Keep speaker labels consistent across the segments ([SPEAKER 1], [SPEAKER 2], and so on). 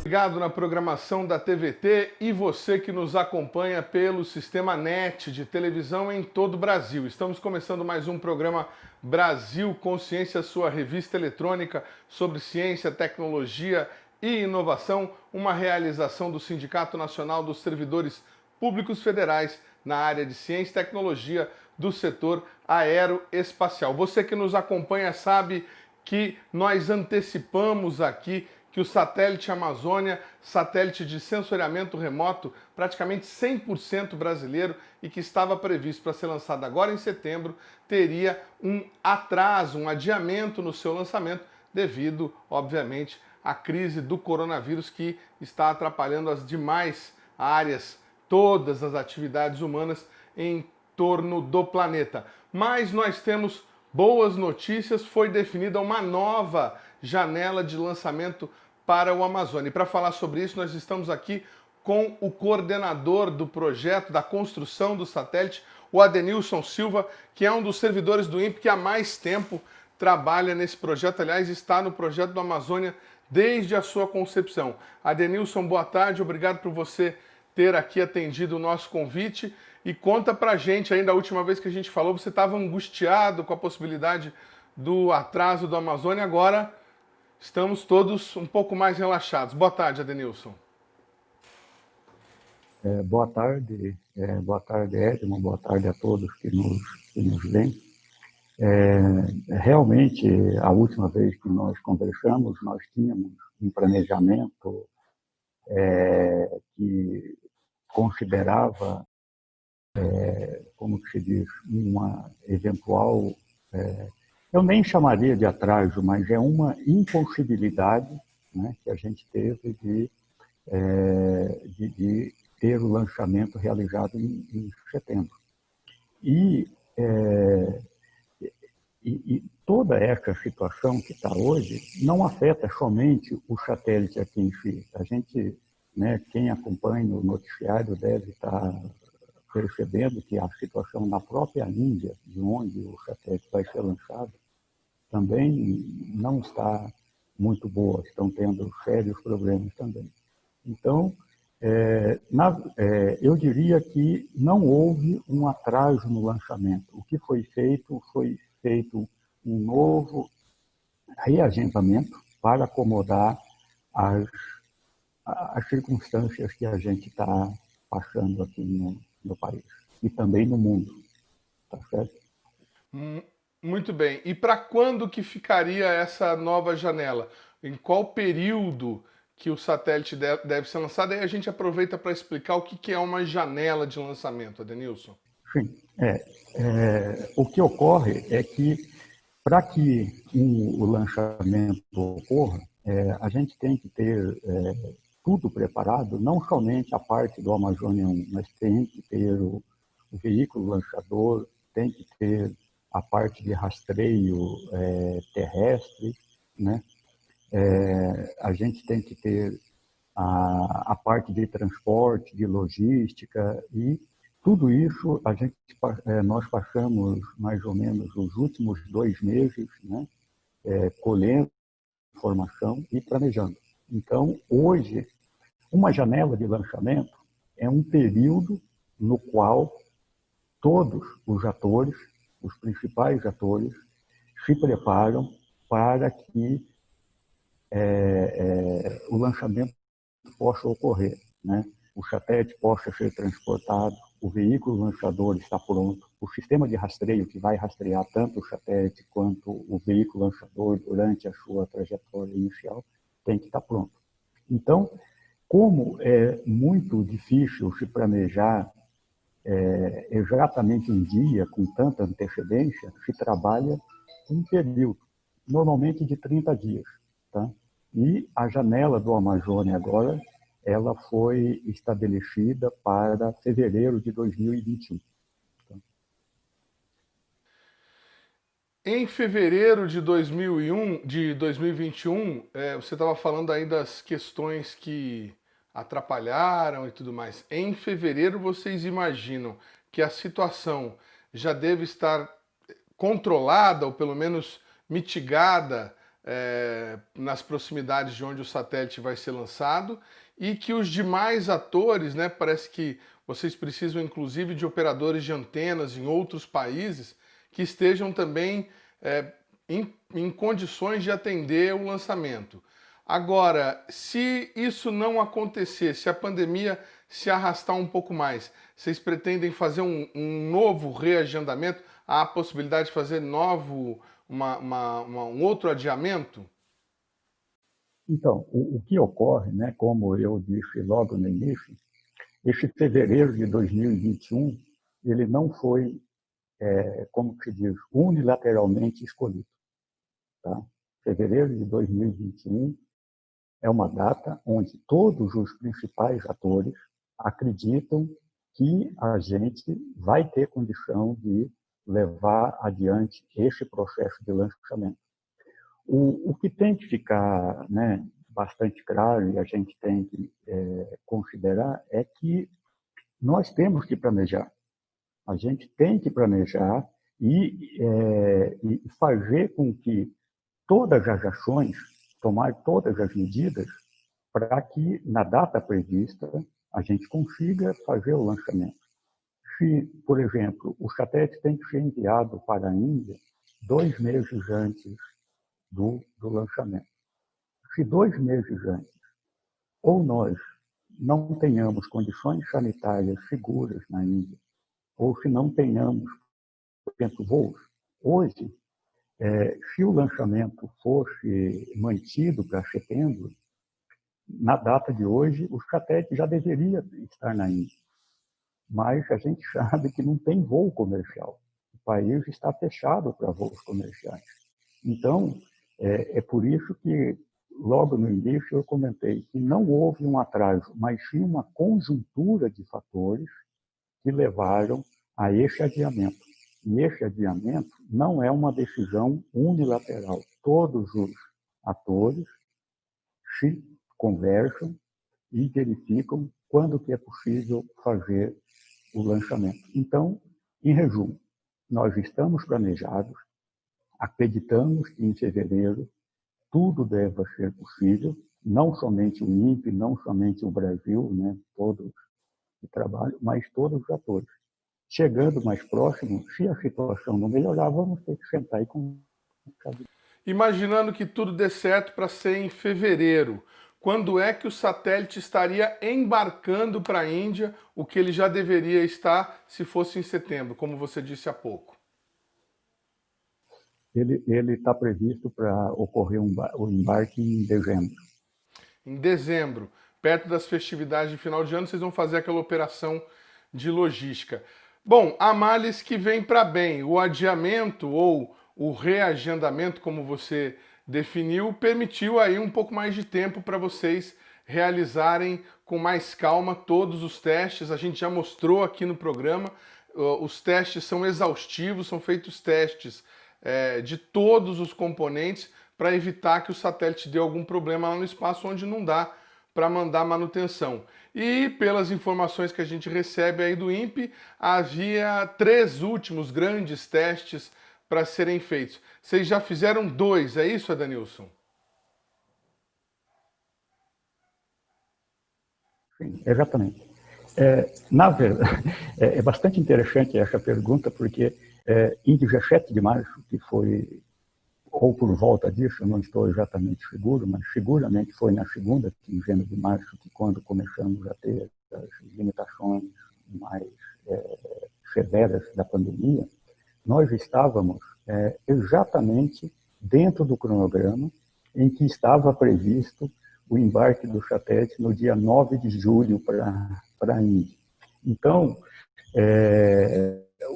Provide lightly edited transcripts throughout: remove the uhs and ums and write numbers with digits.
[SPEAKER 1] Ligado na programação da TVT e você que nos acompanha pelo Sistema NET de televisão em todo o Brasil. Estamos começando mais um programa Brasil Consciência, sua revista eletrônica sobre ciência, tecnologia e inovação, uma realização do Sindicato Nacional dos Servidores Públicos Federais na área de ciência e tecnologia do setor aeroespacial. Você que nos acompanha sabe que nós antecipamos aqui que o satélite Amazônia, satélite de sensoriamento remoto, praticamente 100% brasileiro e que estava previsto para ser lançado agora em setembro, teria um atraso, um adiamento no seu lançamento devido, obviamente, à crise do coronavírus que está atrapalhando as demais áreas, todas as atividades humanas em torno do planeta. Mas nós temos boas notícias, foi definida uma nova janela de lançamento para o Amazônia. E para falar sobre isso, nós estamos aqui com o coordenador do projeto, da construção do satélite, o Adenilson Silva, que é um dos servidores do INPE que há mais tempo trabalha nesse projeto. Aliás, está no projeto do Amazônia desde a sua concepção. Adenilson, boa tarde, obrigado por você ter aqui atendido o nosso convite. E conta pra gente, ainda a última vez que a gente falou, você estava angustiado com a possibilidade do atraso do Amazônia, agora estamos todos um pouco mais relaxados. Boa tarde, Adenilson.
[SPEAKER 2] Boa tarde, Edmond, boa tarde a todos que nos veem. Realmente, a última vez que nós conversamos, nós tínhamos um planejamento que considerava, como que se diz, uma eventual... eu nem chamaria de atraso, mas é uma impossibilidade, né, que a gente teve de ter o lançamento realizado em setembro. E toda essa situação que está hoje não afeta somente o satélite aqui em si. A gente, né, quem acompanha o noticiário deve estar percebendo que a situação na própria Índia, de onde o satélite vai ser lançado, também não está muito boa, estão tendo sérios problemas também. Então, eu diria que não houve um atraso no lançamento. O que foi feito um novo reagendamento para acomodar as circunstâncias que a gente está passando aqui no país e também no mundo, tá certo?
[SPEAKER 1] Muito bem. E para quando que ficaria essa nova janela? Em qual período que o satélite deve ser lançado? Aí a gente aproveita para explicar o que é uma janela de lançamento, Adenilson.
[SPEAKER 2] Sim. O que ocorre é que, para que o lançamento ocorra, a gente tem que ter tudo preparado, não somente a parte do Amazônia 1, mas tem que ter o veículo lançador, tem que ter a parte de rastreio terrestre, né? A gente tem que ter a parte de transporte, de logística, e tudo isso nós passamos mais ou menos os últimos 2 meses, né, colhendo informação e planejando. Então, hoje, uma janela de lançamento é um período no qual todos os atores, os principais atores, se preparam para que o lançamento possa ocorrer, né? O satélite possa ser transportado, o veículo lançador está pronto, o sistema de rastreio que vai rastrear tanto o satélite quanto o veículo lançador durante a sua trajetória inicial tem que estar pronto. Então, como é muito difícil se planejar exatamente um dia com tanta antecedência, se trabalha um período, normalmente de 30 dias. Tá? E a janela do Amazônia agora, ela foi estabelecida para fevereiro de 2021. Tá?
[SPEAKER 1] em fevereiro de 2021, você estava falando aí das questões que atrapalharam e tudo mais. Em fevereiro, vocês imaginam que a situação já deve estar controlada ou pelo menos mitigada nas proximidades de onde o satélite vai ser lançado e que os demais atores, né, parece que vocês precisam inclusive de operadores de antenas em outros países que estejam também em condições de atender o lançamento. Agora, se isso não acontecer, se a pandemia se arrastar um pouco mais, vocês pretendem fazer um novo reagendamento? Há a possibilidade de fazer um outro adiamento?
[SPEAKER 2] Então, o que ocorre, né, como eu disse logo no início, este fevereiro de 2021, ele não foi, como se diz, unilateralmente escolhido. Tá? Fevereiro de 2021 é uma data onde todos os principais atores acreditam que a gente vai ter condição de levar adiante esse processo de lançamento. O que tem que ficar, né, bastante claro e a gente tem que considerar é que nós temos que planejar. A gente tem que planejar e fazer com que todas as ações, tomar todas as medidas para que, na data prevista, a gente consiga fazer o lançamento. Se, por exemplo, o satélite tem que ser enviado para a Índia 2 meses antes do lançamento. Se 2 meses antes, ou nós não tenhamos condições sanitárias seguras na Índia, ou se não tenhamos, por exemplo, voos, hoje, se o lançamento fosse mantido para setembro, na data de hoje, o satélite já deveria estar na Índia. Mas a gente sabe que não tem voo comercial. O país está fechado para voos comerciais. Então, é por isso que, logo no início, eu comentei que não houve um atraso, mas sim uma conjuntura de fatores que levaram a esse adiamento. E esse adiamento não é uma decisão unilateral. Todos os atores se conversam e verificam quando que é possível fazer o lançamento. Então, em resumo, nós estamos planejados, acreditamos que em fevereiro tudo deve ser possível, não somente o INPE, não somente o Brasil, né, todos que trabalham, mas todos os atores. Chegando mais próximo, se a situação não melhorar, vamos ter que sentar e conversar.
[SPEAKER 1] Imaginando que tudo dê certo para ser em fevereiro, quando é que o satélite estaria embarcando para a Índia, o que ele já deveria estar se fosse em setembro, como você disse há pouco?
[SPEAKER 2] Ele está previsto para ocorrer o embarque em dezembro.
[SPEAKER 1] Em dezembro, perto das festividades de final de ano, vocês vão fazer aquela operação de logística. Bom, há males que vêm para bem. O adiamento ou o reagendamento, como você definiu, permitiu aí um pouco mais de tempo para vocês realizarem com mais calma todos os testes. A gente já mostrou aqui no programa, os testes são exaustivos, são feitos testes de todos os componentes para evitar que o satélite dê algum problema lá no espaço onde não dá para mandar manutenção. E pelas informações que a gente recebe aí do INPE, havia 3 últimos grandes testes para serem feitos. Vocês já fizeram 2, é isso, Edenilson?
[SPEAKER 2] Sim, exatamente. Na verdade, é bastante interessante essa pergunta, porque em 17 de março, que foi, ou por volta disso, eu não estou exatamente seguro, mas seguramente foi na segunda quinzena de março que quando começamos a ter as limitações mais severas da pandemia, nós estávamos exatamente dentro do cronograma em que estava previsto o embarque do satélite no dia 9 de julho para a Índia. Então,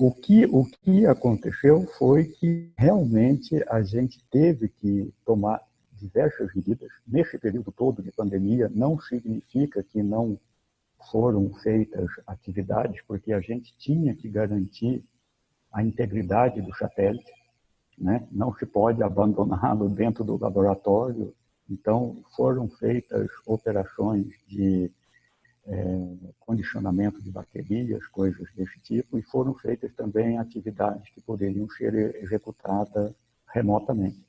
[SPEAKER 2] o que aconteceu foi que realmente a gente teve que tomar diversas medidas. Nesse período todo de pandemia, não significa que não foram feitas atividades, porque a gente tinha que garantir a integridade do satélite. né? Não se pode abandoná-lo dentro do laboratório. Então, foram feitas operações de condicionamento de baterias, coisas desse tipo, e foram feitas também atividades que poderiam ser executadas remotamente.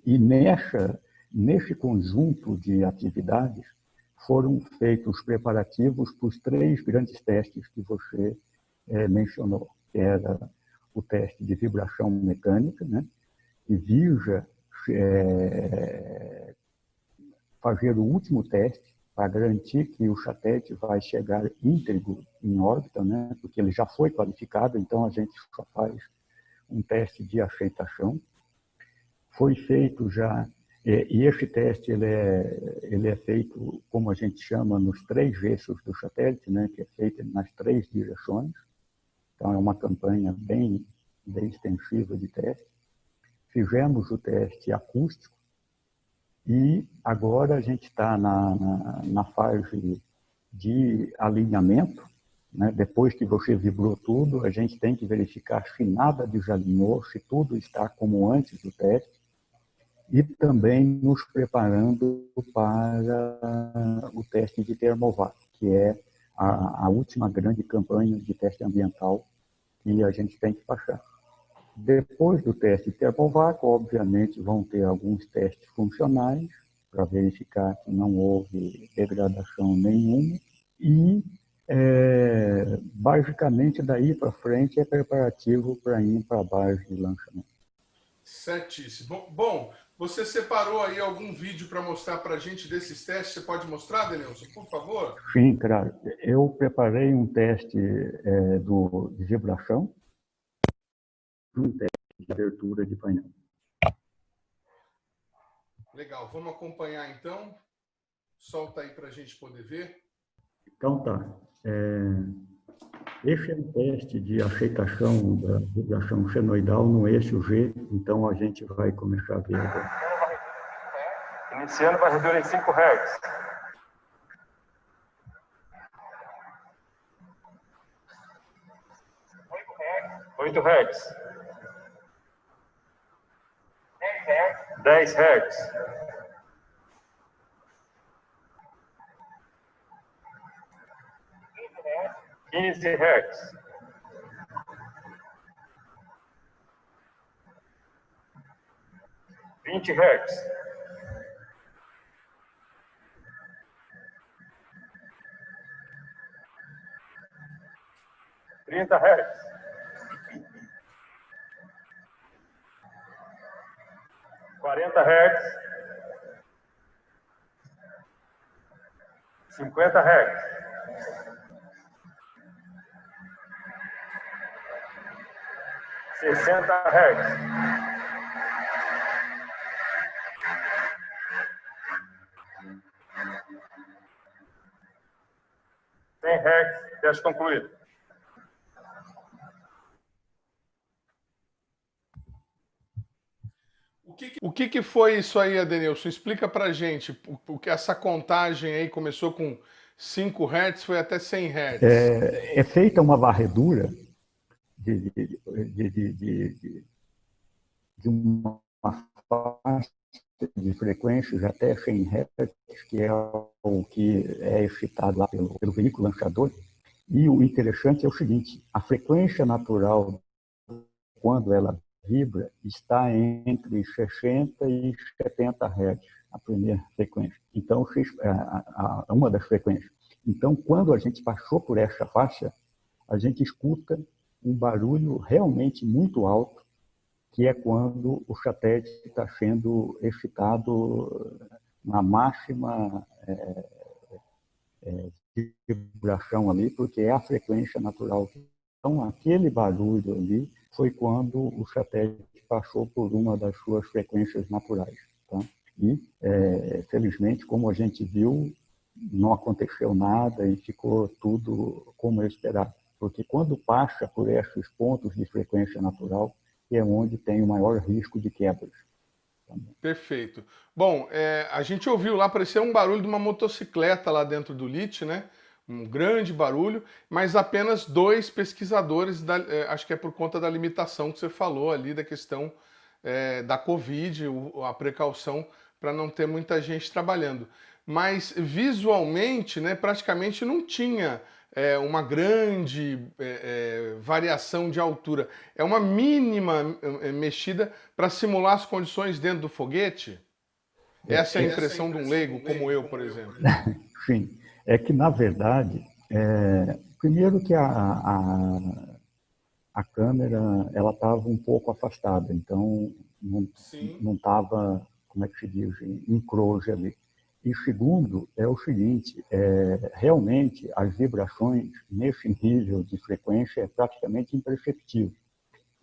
[SPEAKER 2] E nesse conjunto de atividades foram feitos preparativos para os 3 grandes testes que você mencionou, que era o teste de vibração mecânica, né, que visa fazer o último teste para garantir que o satélite vai chegar íntegro em órbita, né, porque ele já foi qualificado, então a gente só faz um teste de aceitação. Foi feito já, e esse teste ele é feito, como a gente chama, nos 3 eixos do satélite, né, que é feito nas 3 direções. Então, é uma campanha bem extensiva de teste. Fizemos o teste acústico e agora a gente está na fase de alinhamento, né? Depois que você vibrou tudo, a gente tem que verificar se nada desalinhou, se tudo está como antes do teste, e também nos preparando para o teste de termovac, que é a última grande campanha de teste ambiental que a gente tem que passar. Depois do teste de termovac, obviamente, vão ter alguns testes funcionais para verificar que não houve degradação nenhuma e, basicamente, daí para frente é preparativo para ir para a base de lançamento.
[SPEAKER 1] Certíssimo. Bom, você separou aí algum vídeo para mostrar para a gente desses testes? Você pode mostrar, Denilson, por favor?
[SPEAKER 2] Sim, claro. Eu preparei um teste de vibração, um teste de abertura de painel.
[SPEAKER 1] Legal, vamos acompanhar então. Solta aí para a gente poder ver.
[SPEAKER 2] Então tá. Esse é um teste de aceitação da vibração senoidal no eixo G, então a gente vai começar a ver agora.
[SPEAKER 3] Iniciando varredura em 5 Hz. 8 Hz. 10 Hz. 15 Hz. 20 Hz. 30 Hz. 40 Hz. 50 Hz. 60 Hz. 100 Hz. Teste concluído.
[SPEAKER 1] O que foi isso aí, Adenilson? Explica pra gente, porque essa contagem aí começou com 5 Hz, foi até 100 Hz.
[SPEAKER 2] É feita uma varredura de uma faixa de frequências até 100 Hz, que é o que é excitado lá pelo veículo lançador. E o interessante é o seguinte, a frequência natural, quando ela vibra, está entre 60 e 70 Hz, a primeira frequência. Então, uma das frequências. Então, quando a gente passou por essa faixa, a gente escuta um barulho realmente muito alto, que é quando o satélite está sendo excitado na máxima vibração ali, porque é a frequência natural. Então, aquele barulho ali foi quando o satélite passou por uma das suas frequências naturais. Tá? E, felizmente, como a gente viu, não aconteceu nada e ficou tudo como eu esperava. Porque quando passa por esses pontos de frequência natural, é onde tem o maior risco de quebras.
[SPEAKER 1] Perfeito. Bom, a gente ouviu lá, parecia um barulho de uma motocicleta lá dentro do LIT, né? Um grande barulho, mas apenas 2 pesquisadores, acho que é por conta da limitação que você falou ali, da questão da Covid, a precaução para não ter muita gente trabalhando. Mas visualmente, né, praticamente não tinha uma grande variação de altura. É uma mínima mexida para simular as condições dentro do foguete? Essa é a impressão de um leigo como eu, por exemplo.
[SPEAKER 2] Sim, é que, na verdade, primeiro que a câmera ela estava um pouco afastada, então não estava, como é que se diz, em close ali. E segundo, é o seguinte, realmente as vibrações nesse nível de frequência é praticamente imperceptível.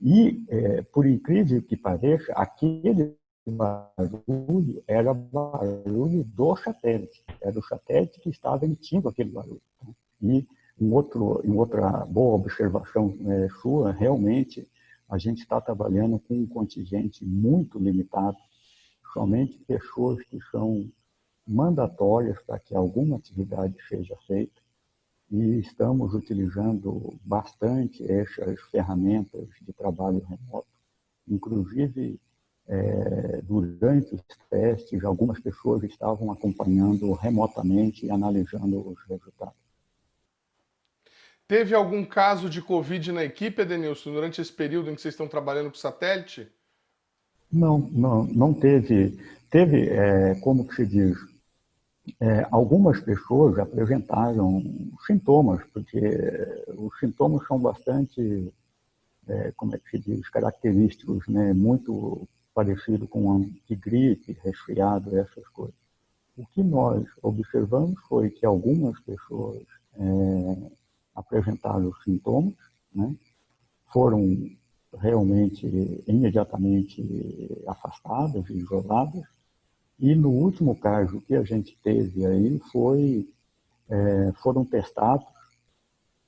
[SPEAKER 2] E, por incrível que pareça, aquele barulho era barulho do satélite, era o satélite que estava emitindo aquele barulho. E outra boa observação sua, realmente a gente está trabalhando com um contingente muito limitado, somente pessoas que são mandatórias para que alguma atividade seja feita, e estamos utilizando bastante essas ferramentas de trabalho remoto. Inclusive, durante os testes, algumas pessoas estavam acompanhando remotamente e analisando os resultados.
[SPEAKER 1] Teve algum caso de Covid na equipe, Edenilson, durante esse período em que vocês estão trabalhando com satélite?
[SPEAKER 2] Não teve. Teve, como que se diz, algumas pessoas apresentaram sintomas, porque os sintomas são bastante, como é que se diz, característicos, né? Muito parecido com gripe, resfriado, essas coisas. O que nós observamos foi que algumas pessoas apresentaram sintomas, né? Foram realmente imediatamente afastadas, isoladas, e no último caso que a gente teve aí foram testados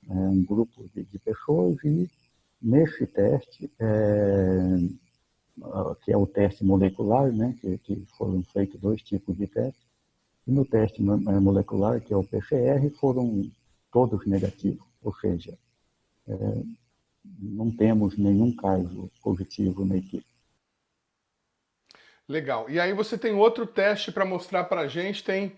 [SPEAKER 2] um grupo de pessoas, e nesse teste, que é o teste molecular, né, que foram feitos 2 tipos de testes, e no teste molecular, que é o PCR, foram todos negativos, ou seja, não temos nenhum caso positivo na equipe.
[SPEAKER 1] Legal. E aí você tem outro teste para mostrar para a gente, tem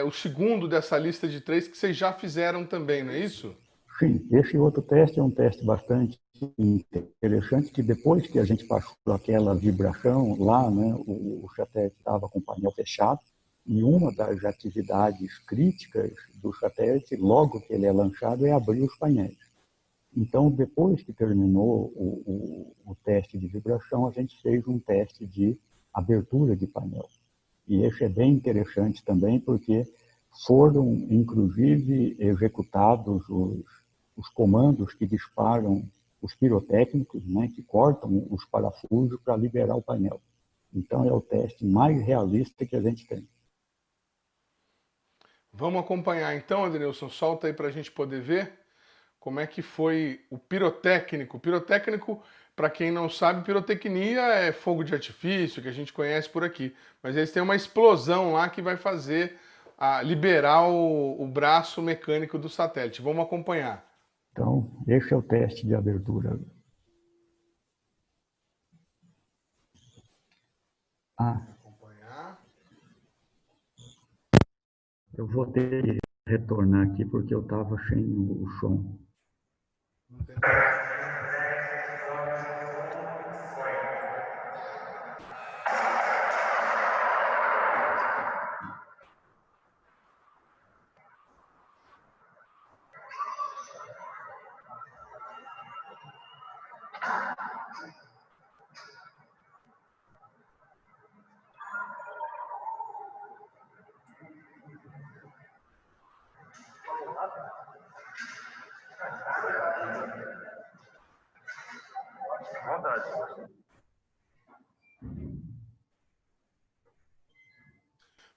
[SPEAKER 1] o segundo dessa lista de 3 que vocês já fizeram também, não é isso?
[SPEAKER 2] Sim, esse outro teste é um teste bastante interessante, que depois que a gente passou aquela vibração lá, né, o satélite estava com o painel fechado, e uma das atividades críticas do satélite, logo que ele é lançado, é abrir os painéis. Então, depois que terminou o teste de vibração, a gente fez um teste de abertura de painel. E esse é bem interessante também, porque foram, inclusive, executados os comandos que disparam os pirotécnicos, né, que cortam os parafusos para liberar o painel. Então, é o teste mais realista que a gente tem.
[SPEAKER 1] Vamos acompanhar então, Adenilson, solta aí para a gente poder ver como é que foi o pirotécnico. Pirotécnico, para quem não sabe, pirotecnia é fogo de artifício, que a gente conhece por aqui. Mas eles têm uma explosão lá que vai fazer liberar o braço mecânico do satélite. Vamos acompanhar.
[SPEAKER 2] Então, esse é o teste de abertura. Eu vou ter que retornar aqui porque eu estava sem o som.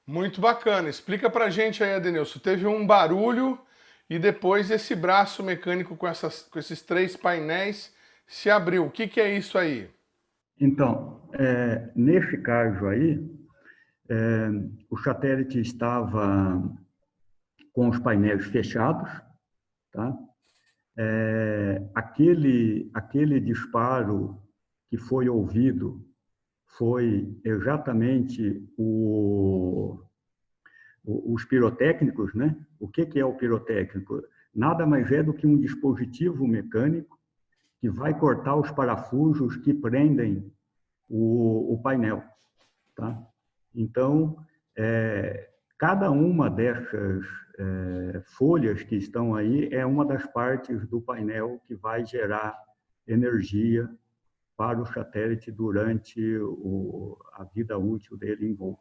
[SPEAKER 1] Muito bacana. Explica pra gente aí, Adenilson. Teve um barulho e depois esse braço mecânico com esses 3 painéis se abriu. O que é isso aí?
[SPEAKER 2] Então, nesse caso aí, o satélite estava com os painéis fechados, tá? Aquele disparo que foi ouvido foi exatamente os pirotécnicos, né? O que é o pirotécnico? Nada mais é do que um dispositivo mecânico que vai cortar os parafusos que prendem o painel, tá? Então, cada uma dessas folhas que estão aí é uma das partes do painel que vai gerar energia para o satélite durante a vida útil dele em voo.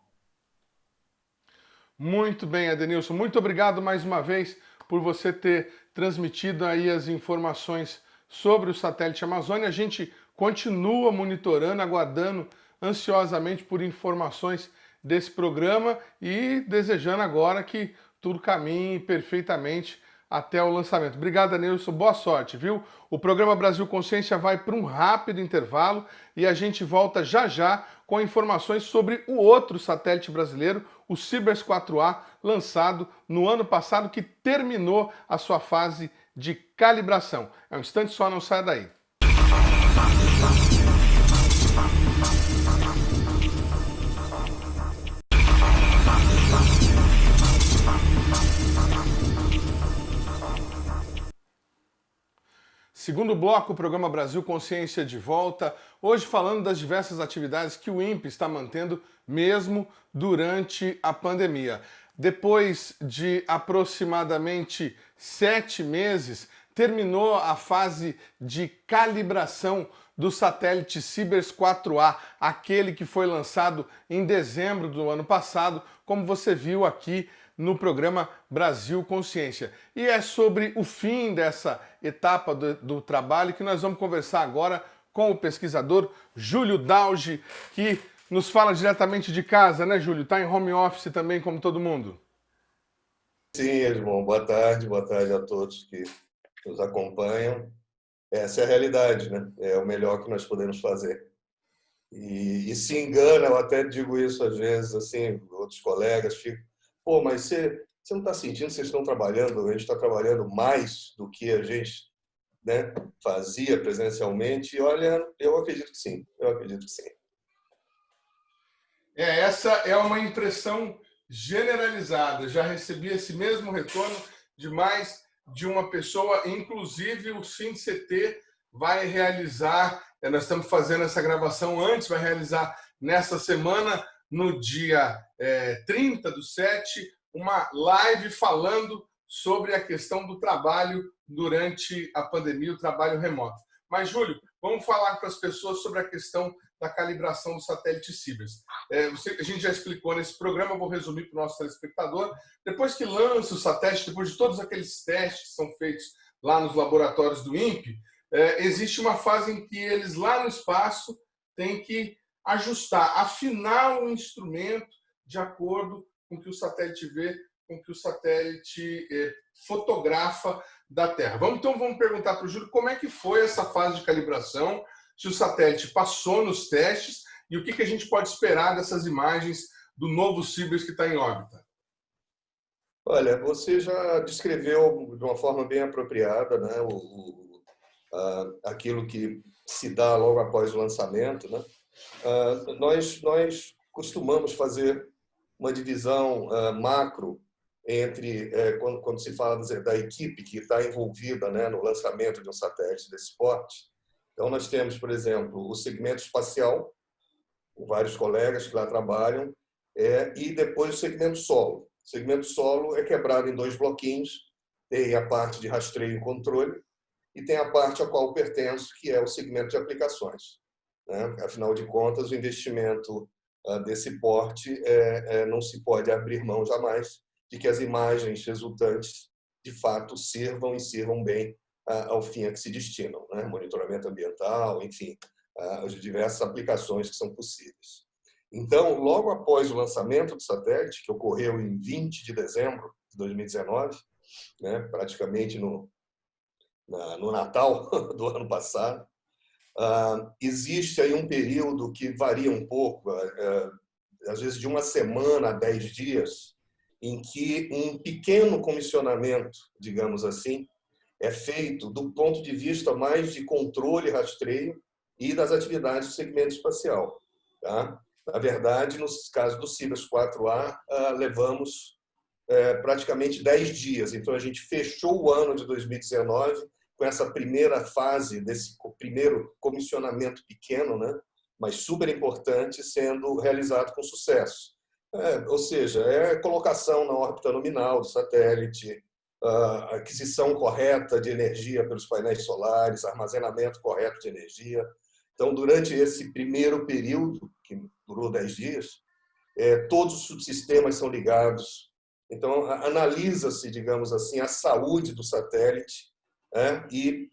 [SPEAKER 1] Muito bem, Adenilson. Muito obrigado mais uma vez por você ter transmitido aí as informações sobre o satélite Amazônia. A gente continua monitorando, aguardando ansiosamente por informações desse programa e desejando agora que tudo caminhe perfeitamente até o lançamento. Obrigado, Adenilson. Boa sorte, viu? O programa Brasil Consciência vai para um rápido intervalo e a gente volta já já com informações sobre o outro satélite brasileiro, o Cibers 4A, lançado no ano passado, que terminou a sua fase de calibração. É um instante só, não saia daí. Segundo bloco, o programa Brasil Consciência de volta, hoje falando das diversas atividades que o INPE está mantendo mesmo durante a pandemia. Depois de aproximadamente 7 meses, terminou a fase de calibração do satélite Cibers 4A, aquele que foi lançado em dezembro do ano passado, como você viu aqui no programa Brasil Consciência. E é sobre o fim dessa etapa do trabalho que nós vamos conversar agora com o pesquisador Júlio Dauge, que nos fala diretamente de casa, né, Júlio? Está em home office também, como todo mundo.
[SPEAKER 4] Sim, Edmond, boa tarde a todos que nos acompanham. Essa é a realidade, né? É o melhor que nós podemos fazer. E se engana, eu até digo isso às vezes, assim, outros colegas ficam, pô, mas você não está sentindo que vocês estão trabalhando, a gente está trabalhando mais do que a gente, né, fazia presencialmente? E olha, eu acredito que sim,
[SPEAKER 1] Essa é uma impressão generalizada. Já recebi esse mesmo retorno de mais de uma pessoa, inclusive o SINCT vai realizar, nós estamos fazendo essa gravação antes, vai realizar nessa semana, no dia 30/7, uma live falando sobre a questão do trabalho durante a pandemia, o trabalho remoto. Mas, Júlio, vamos falar para as pessoas sobre a questão da calibração do satélite Cibers. A gente já explicou nesse programa, eu vou resumir para o nosso telespectador. Depois que lança o satélite, depois de todos aqueles testes que são feitos lá nos laboratórios do INPE, existe uma fase em que eles lá no espaço têm que ajustar, afinar o instrumento de acordo com o que o satélite vê, com o que o satélite fotografa da Terra. Vamos perguntar para o Júlio como é que foi essa fase de calibração, se o satélite passou nos testes e o que a gente pode esperar dessas imagens do novo Cibers que está em órbita.
[SPEAKER 4] Olha, você já descreveu de uma forma bem apropriada, né, aquilo que se dá logo após o lançamento, né? Nós costumamos fazer uma divisão macro entre, quando se fala da equipe que está envolvida, né, no lançamento de um satélite desse porte. Então, nós temos, por exemplo, o segmento espacial, com vários colegas que lá trabalham, e depois o segmento solo. O segmento solo é quebrado em 2 bloquinhos, tem a parte de rastreio e controle, e tem a parte a qual pertenço, que é o segmento de aplicações, né? Afinal de contas, o investimento desse porte não se pode abrir mão jamais de que as imagens resultantes, de fato, sirvam bem ao fim a que se destinam, né? Monitoramento ambiental, enfim, as diversas aplicações que são possíveis. Então, logo após o lançamento do satélite, que ocorreu em 20 de dezembro de 2019, né, praticamente no Natal do ano passado, existe aí um período que varia um pouco, às vezes de 1 semana a 10 dias, em que um pequeno comissionamento, digamos assim, é feito do ponto de vista mais de controle e rastreio e das atividades do segmento espacial. Tá? Na verdade, no caso do Cibers 4A, levamos praticamente 10 dias. Então, a gente fechou o ano de 2019 com essa primeira fase, desse primeiro comissionamento pequeno, né? Mas super importante, sendo realizado com sucesso. Ou seja, colocação na órbita nominal do satélite, aquisição correta de energia pelos painéis solares, armazenamento correto de energia. Então, durante esse primeiro período, que durou 10 dias, todos os subsistemas são ligados. Então, analisa-se, digamos assim, a saúde do satélite, e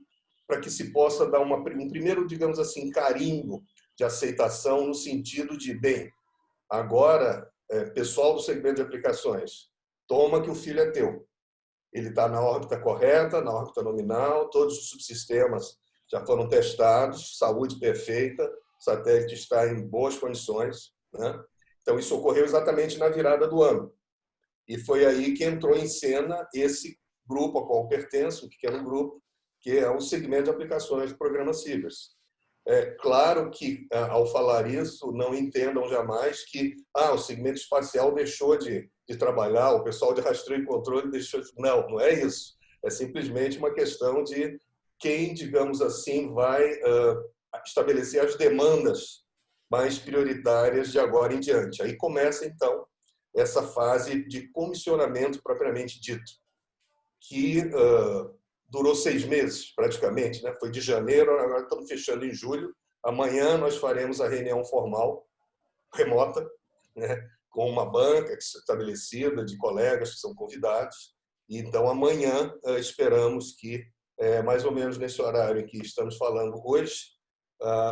[SPEAKER 4] para que se possa dar um primeiro, digamos assim, carimbo de aceitação no sentido de, bem, agora, pessoal do segmento de aplicações, toma que o filho é teu. Ele está na órbita correta, na órbita nominal, todos os subsistemas já foram testados, saúde perfeita, o satélite está em boas condições, né? Então, isso ocorreu exatamente na virada do ano. E foi aí que entrou em cena esse grupo ao qual eu pertenço, um pequeno grupo, que é o segmento de aplicações do programa Cibers. Claro que, ao falar isso, não entendam jamais que o segmento espacial deixou de trabalhar, o pessoal de rastreio e controle deixou de... Não, não é isso. É simplesmente uma questão de quem, digamos assim, vai estabelecer as demandas mais prioritárias de agora em diante. Aí começa, então, essa fase de comissionamento propriamente dito, que durou 6 meses, praticamente, né? Foi de janeiro, agora estamos fechando em julho. Amanhã nós faremos a reunião formal, remota, né? Com uma banca estabelecida de colegas que são convidados. Então, amanhã esperamos que, mais ou menos nesse horário em que estamos falando hoje,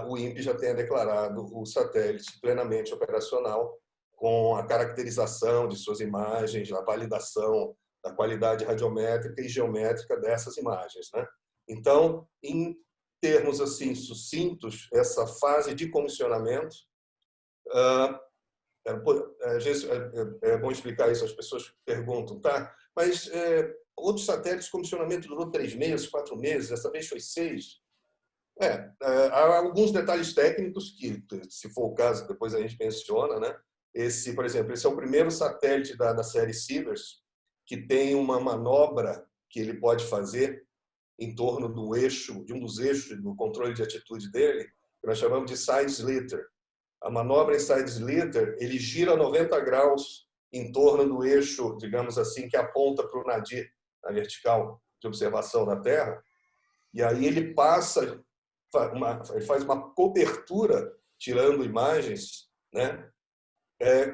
[SPEAKER 4] o INPE já tenha declarado o satélite plenamente operacional, com a caracterização de suas imagens, a validação da qualidade radiométrica e geométrica dessas imagens, né? Então, em termos assim sucintos, essa fase de comissionamento, é bom explicar isso, as pessoas perguntam, tá? Mas outros satélites, o comissionamento durou 3 meses, 4 meses, dessa vez foi 6. Há alguns detalhes técnicos que, se for o caso, depois a gente menciona, né? Por exemplo, esse é o primeiro satélite da série Cibers que tem uma manobra que ele pode fazer em torno do eixo, de um dos eixos do controle de atitude dele, que nós chamamos de side sliotar. A manobra em side sliotar, ele gira 90 graus em torno do eixo, digamos assim, que aponta para o nadir, na vertical de observação da Terra, e aí ele ele faz uma cobertura, tirando imagens, né?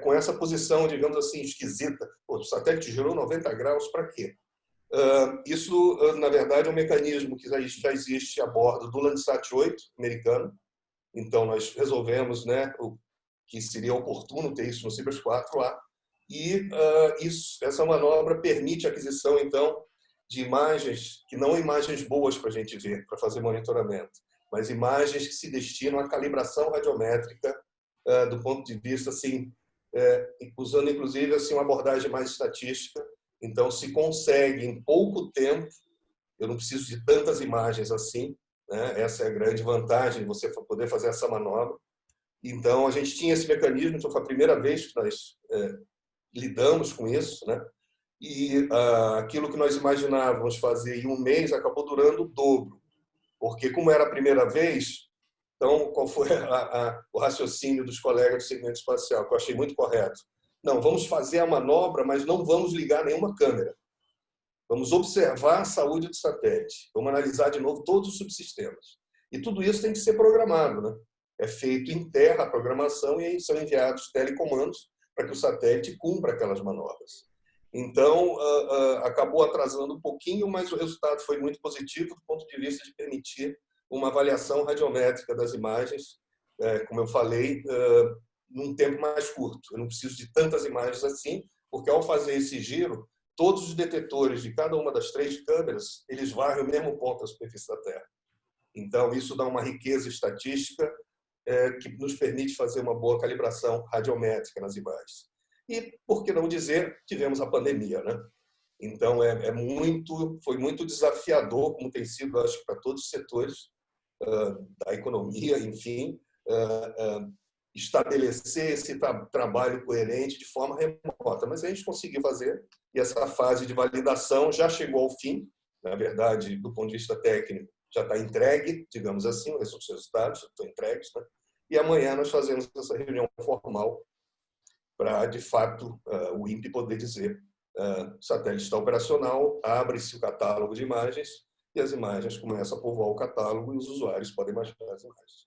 [SPEAKER 4] Com essa posição, digamos assim, esquisita. O satélite girou 90 graus para quê? Isso, na verdade, é um mecanismo que já existe a bordo do Landsat 8 americano. Então, nós resolvemos, né, que seria oportuno ter isso no Cibers 4 lá. E essa manobra permite a aquisição, então, de imagens que não imagens boas para a gente ver, para fazer monitoramento, mas imagens que se destinam à calibração radiométrica do ponto de vista, assim, usando inclusive assim, uma abordagem mais estatística. Então, se consegue em pouco tempo, eu não preciso de tantas imagens assim, né? Essa é a grande vantagem de você poder fazer essa manobra. Então, a gente tinha esse mecanismo, então foi a primeira vez que nós lidamos com isso, né? E aquilo que nós imaginávamos fazer em 1 mês acabou durando o dobro, porque como era a primeira vez, então qual foi o raciocínio dos colegas do segmento espacial, que eu achei muito correto? Não, vamos fazer a manobra, mas não vamos ligar nenhuma câmera. Vamos observar a saúde do satélite, vamos analisar de novo todos os subsistemas. E tudo isso tem que ser programado, né? É feito em terra a programação e aí são enviados telecomandos para que o satélite cumpra aquelas manobras. Então, acabou atrasando um pouquinho, mas o resultado foi muito positivo do ponto de vista de permitir uma avaliação radiométrica das imagens, como eu falei, num tempo mais curto. Eu não preciso de tantas imagens assim, porque ao fazer esse giro, todos os detetores de cada uma das 3 câmeras, eles varrem o mesmo ponto da superfície da Terra. Então, isso dá uma riqueza estatística que nos permite fazer uma boa calibração radiométrica nas imagens. E, por que não dizer, tivemos a pandemia, né? Então, foi muito desafiador, como tem sido, acho, para todos os setores da economia, enfim, estabelecer esse trabalho coerente de forma remota. Mas a gente conseguiu fazer, e essa fase de validação já chegou ao fim. Na verdade, do ponto de vista técnico, já está entregue, digamos assim, os resultados já estão entregues, né? E amanhã nós fazemos essa reunião formal para, de fato, o INPE poder dizer o satélite está operacional, abre-se o catálogo de imagens e as imagens começam a povoar o catálogo e os usuários podem baixar as imagens.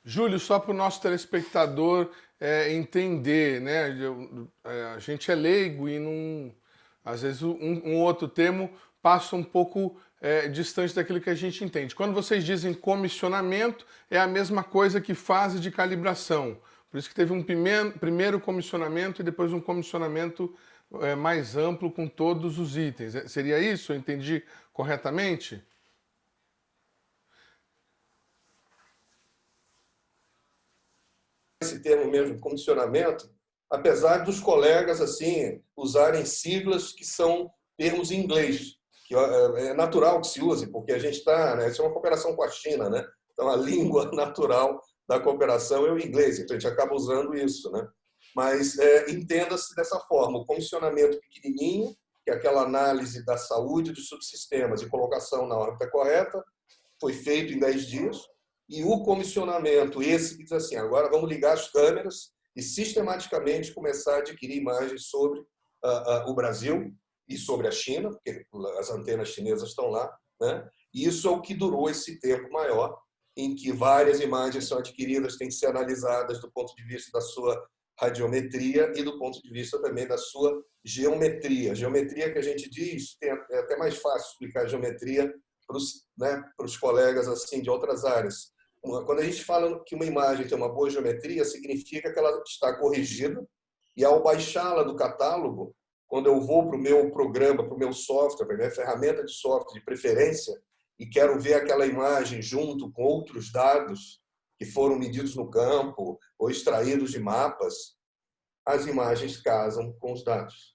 [SPEAKER 1] Júlio, só para o nosso telespectador entender, né? A gente é leigo e não, às vezes um outro termo passa um pouco distante daquilo que a gente entende. Quando vocês dizem comissionamento, é a mesma coisa que fase de calibração. Por isso que teve um primeiro comissionamento e depois um comissionamento mais amplo com todos os itens. Seria isso? Eu entendi corretamente?
[SPEAKER 4] Esse termo mesmo, comissionamento, apesar dos colegas assim usarem siglas que são termos em inglês, que é natural que se use, porque a gente está, né, isso é uma cooperação com a China, né? Então a língua natural da cooperação é o inglês, então a gente acaba usando isso, né? Mas entenda-se dessa forma, o comissionamento pequenininho, que é aquela análise da saúde dos subsistemas e colocação na órbita correta, foi feito em 10 dias, e o comissionamento, esse que diz assim, agora vamos ligar as câmeras e sistematicamente começar a adquirir imagens sobre o Brasil e sobre a China, porque as antenas chinesas estão lá, né? E isso é o que durou esse tempo maior, em que várias imagens são adquiridas, têm que ser analisadas do ponto de vista da sua radiometria e do ponto de vista também da sua geometria. Geometria que a gente diz, é até mais fácil explicar geometria para os colegas assim de outras áreas. Quando a gente fala que uma imagem tem uma boa geometria, significa que ela está corrigida e ao baixá-la do catálogo, quando eu vou para o meu programa, para o meu software, para a minha ferramenta de software de preferência, e quero ver aquela imagem junto com outros dados que foram medidos no campo ou extraídos de mapas, as imagens casam com os dados.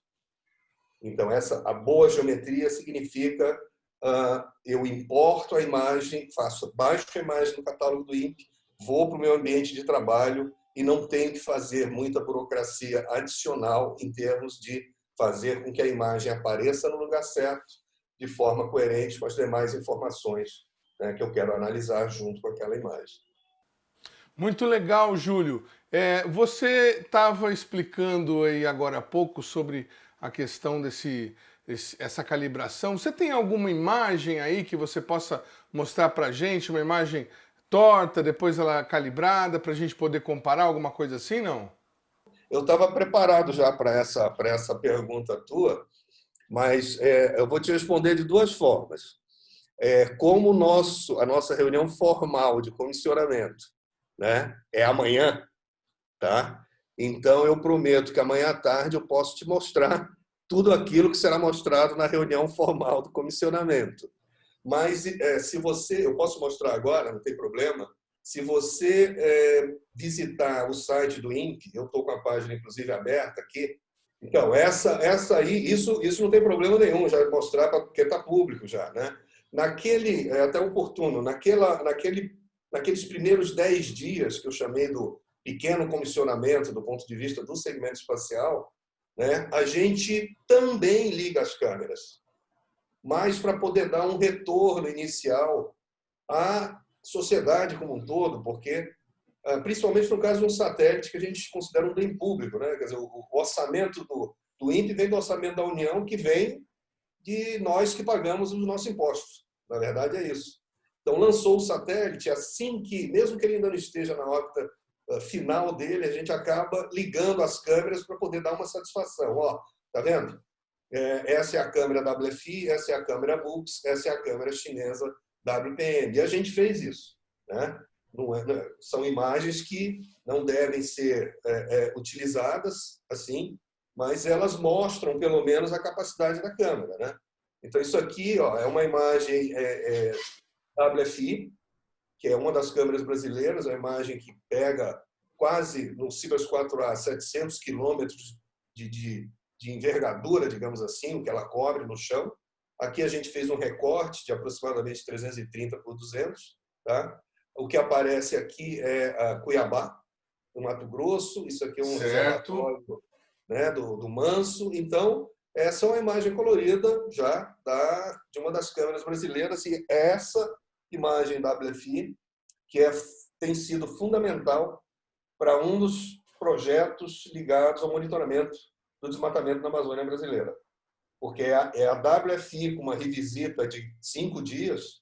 [SPEAKER 4] Então, a boa geometria significa eu importo a imagem, baixo a imagem do catálogo do INPE, vou para o meu ambiente de trabalho e não tenho que fazer muita burocracia adicional em termos de fazer com que a imagem apareça no lugar certo, de forma coerente com as demais informações, né, que eu quero analisar junto com aquela imagem.
[SPEAKER 1] Muito legal, Júlio. Você estava explicando aí agora há pouco sobre a questão essa calibração. Você tem alguma imagem aí que você possa mostrar para a gente? Uma imagem torta, depois ela calibrada, para a gente poder comparar, alguma coisa assim, não?
[SPEAKER 4] Eu estava preparado já para essa pergunta tua, mas eu vou te responder de duas formas. Como a nossa reunião formal de comissionamento, né, é amanhã, tá? Então eu prometo que amanhã à tarde eu posso te mostrar tudo aquilo que será mostrado na reunião formal do comissionamento. Mas eu posso mostrar agora, não tem problema. Se você visitar o site do INPE, eu estou com a página inclusive aberta aqui. Então essa aí, isso não tem problema nenhum, já mostrar porque está público já, né? É até oportuno, naqueles primeiros 10 dias que eu chamei do pequeno comissionamento do ponto de vista do segmento espacial, né, a gente também liga as câmeras, mas para poder dar um retorno inicial à sociedade como um todo, porque, principalmente no caso de um satélite que a gente considera um bem público, né? Quer dizer, o orçamento do INPE vem do orçamento da União, que vem de nós que pagamos os nossos impostos. Na verdade, é isso. Então, lançou o satélite, assim que, mesmo que ele ainda não esteja na órbita final dele, a gente acaba ligando as câmeras para poder dar uma satisfação. Ó, tá vendo? Essa é a câmera WFI, essa é a câmera MUX, essa é a câmera chinesa WPM. E a gente fez isso, né? São imagens que não devem ser utilizadas assim, mas elas mostram, pelo menos, a capacidade da câmera, né? Então, isso aqui, ó, é uma imagem WFI, que é uma das câmeras brasileiras, a imagem que pega quase, no Cibers 4A, 700 quilômetros de envergadura, digamos assim, o que ela cobre no chão. Aqui a gente fez um recorte de aproximadamente 330 por 200. Tá? o que aparece aqui é Cuiabá, no Mato Grosso. Isso aqui é um reservatório, né, do Manso. Então, essa é uma imagem colorida já de uma das câmeras brasileiras. E essa imagem WFI, que tem sido fundamental para um dos projetos ligados ao monitoramento do desmatamento na Amazônia brasileira. Porque é a WFI com uma revisita de 5 dias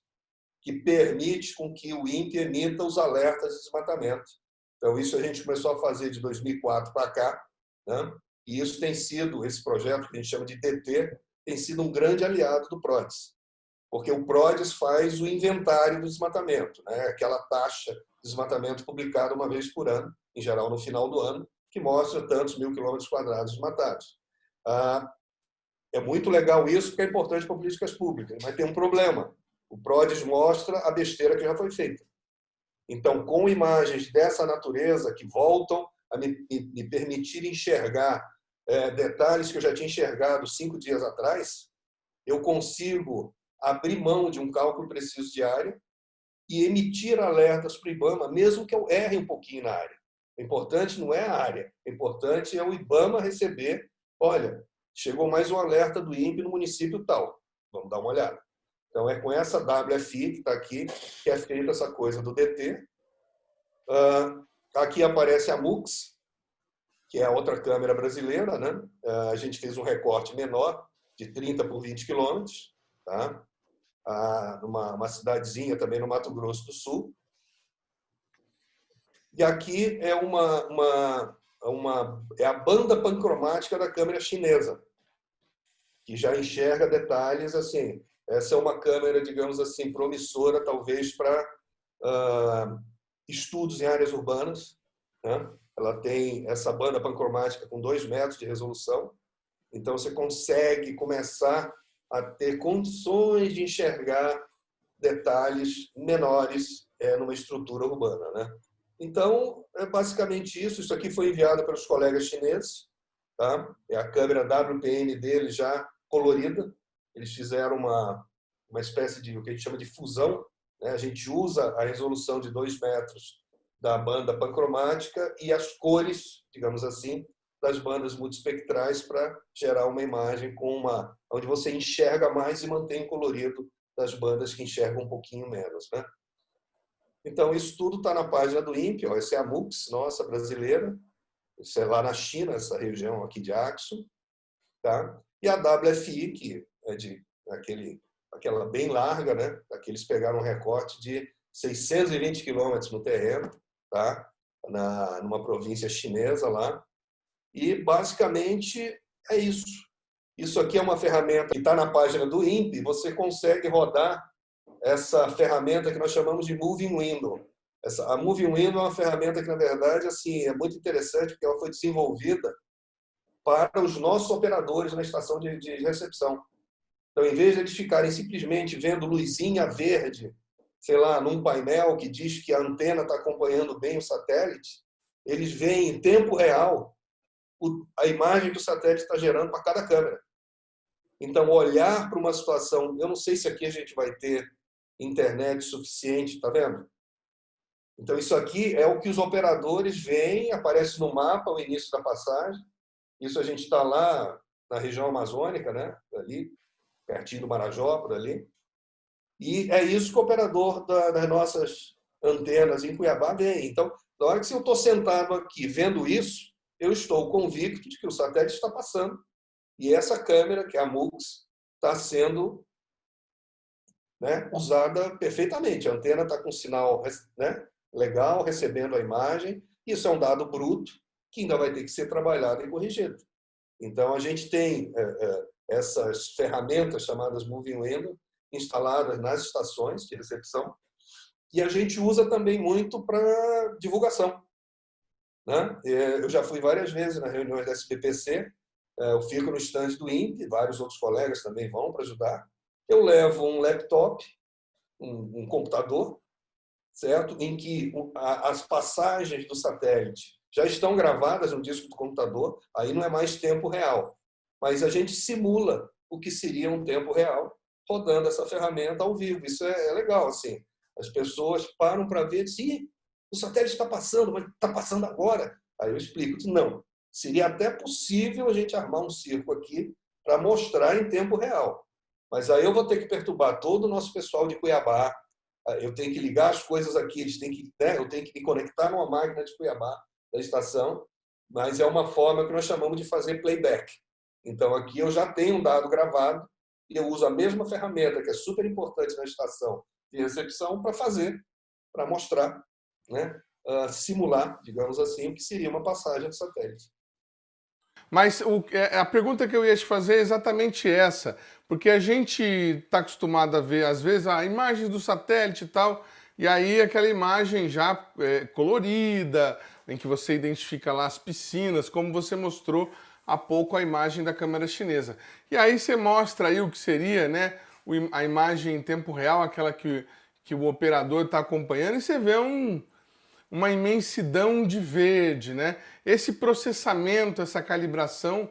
[SPEAKER 4] que permite com que o INPE emita os alertas de desmatamento. Então, isso a gente começou a fazer de 2004 para cá, né? E isso tem sido, esse projeto que a gente chama de DT, tem sido um grande aliado do PRODES, porque o PRODES faz o inventário do desmatamento, né? Aquela taxa de desmatamento publicada uma vez por ano, em geral no final do ano, que mostra tantos mil quilômetros quadrados desmatados. É muito legal isso, porque é importante para políticas públicas, mas tem um problema. O PRODES mostra a besteira que já foi feita. Então, com imagens dessa natureza que voltam a me permitir enxergar detalhes que eu já tinha enxergado 5 dias atrás, eu consigo abrir mão de um cálculo preciso de área e emitir alertas para o IBAMA, mesmo que eu erre um pouquinho na área. O importante não é a área, o importante é o IBAMA receber, olha, chegou mais um alerta do INPE no município tal, vamos dar uma olhada. Então, é com essa WFI que está aqui, que é feita essa coisa do DT. Aqui aparece a MUX, que é a outra câmera brasileira, né? A gente fez um recorte menor, de 30 por 20 quilômetros, tá? Numa cidadezinha também no Mato Grosso do Sul. E aqui é é a banda pancromática da câmera chinesa, que já enxerga detalhes assim. Essa é uma câmera, digamos assim, promissora, talvez, para estudos em áreas urbanas, né? Ela tem essa banda pancromática com 2 metros de resolução, então você consegue começar a ter condições de enxergar detalhes menores numa estrutura urbana, né? Então, é basicamente isso. Isso aqui foi enviado pelos colegas chineses, tá? É a câmera WPM deles já colorida. Eles fizeram uma espécie de o que a gente chama de fusão, né? A gente usa a resolução de 2 metros da banda pancromática e as cores, digamos assim, das bandas multispectrais para gerar uma imagem onde você enxerga mais e mantém o colorido das bandas que enxergam um pouquinho menos, né? Então, isso tudo está na página do INPE. Ó, essa é a MUX, nossa, brasileira. Isso é lá na China, essa região aqui de Axum. Tá? E a WFI, que é aquela bem larga, né? Aqui eles pegaram um recorte de 620 quilômetros no terreno, tá? Numa província chinesa lá. E, basicamente, é isso. Isso aqui é uma ferramenta que está na página do INPE. Você consegue rodar essa ferramenta que nós chamamos de Moving Window. A Moving Window é uma ferramenta que, na verdade, assim, é muito interessante, porque ela foi desenvolvida para os nossos operadores na estação de recepção. Então, em vez de eles ficarem simplesmente vendo luzinha verde, sei lá, num painel que diz que a antena está acompanhando bem o satélite, eles veem em tempo real a imagem que o satélite está gerando para cada câmera. Então, olhar para uma situação... Eu não sei se aqui a gente vai ter internet suficiente, tá vendo? Então, isso aqui é o que os operadores veem, aparece no mapa, o início da passagem. Isso a gente está lá na região amazônica, né? Ali, pertinho do Marajó, por ali. E é isso que o operador das nossas antenas em Cuiabá vê. Então, na hora que eu estou sentado aqui vendo isso, eu estou convicto de que o satélite está passando. E essa câmera, que é a MUX, está sendo, né, usada perfeitamente. A antena está com sinal, né, legal, recebendo a imagem. Isso é um dado bruto que ainda vai ter que ser trabalhado e corrigido. Então, a gente tem essas ferramentas chamadas Moving Window instaladas nas estações de recepção e a gente usa também muito para divulgação, né? Eu já fui várias vezes nas reuniões da SBPC, eu fico no stand do INPE, vários outros colegas também vão para ajudar. Eu levo um laptop, um computador, certo? Em que as passagens do satélite já estão gravadas no disco do computador, aí não é mais tempo real. Mas a gente simula o que seria um tempo real rodando essa ferramenta ao vivo. Isso é legal, assim. As pessoas param para ver, sim, o satélite está passando, mas está passando agora. Aí eu explico, não, seria até possível a gente armar um circo aqui para mostrar em tempo real. Mas aí eu vou ter que perturbar todo o nosso pessoal de Cuiabá, eu tenho que ligar as coisas aqui, eles têm que, né, eu tenho que me conectar numa máquina de Cuiabá, da estação, mas é uma forma que nós chamamos de fazer playback. Então, aqui eu já tenho um dado gravado e eu uso a mesma ferramenta, que é super importante na estação de recepção, para fazer, para mostrar, né, simular, digamos assim, o que seria uma passagem de satélite.
[SPEAKER 1] Mas a pergunta que eu ia te fazer é exatamente essa, porque a gente está acostumado a ver, às vezes, a imagem do satélite e tal, e aí aquela imagem já colorida, em que você identifica lá as piscinas, como você mostrou há pouco a imagem da câmera chinesa. E aí você mostra aí o que seria, né, a imagem em tempo real, aquela que o operador está acompanhando, e você vê uma imensidão de verde, né? Esse processamento, essa calibração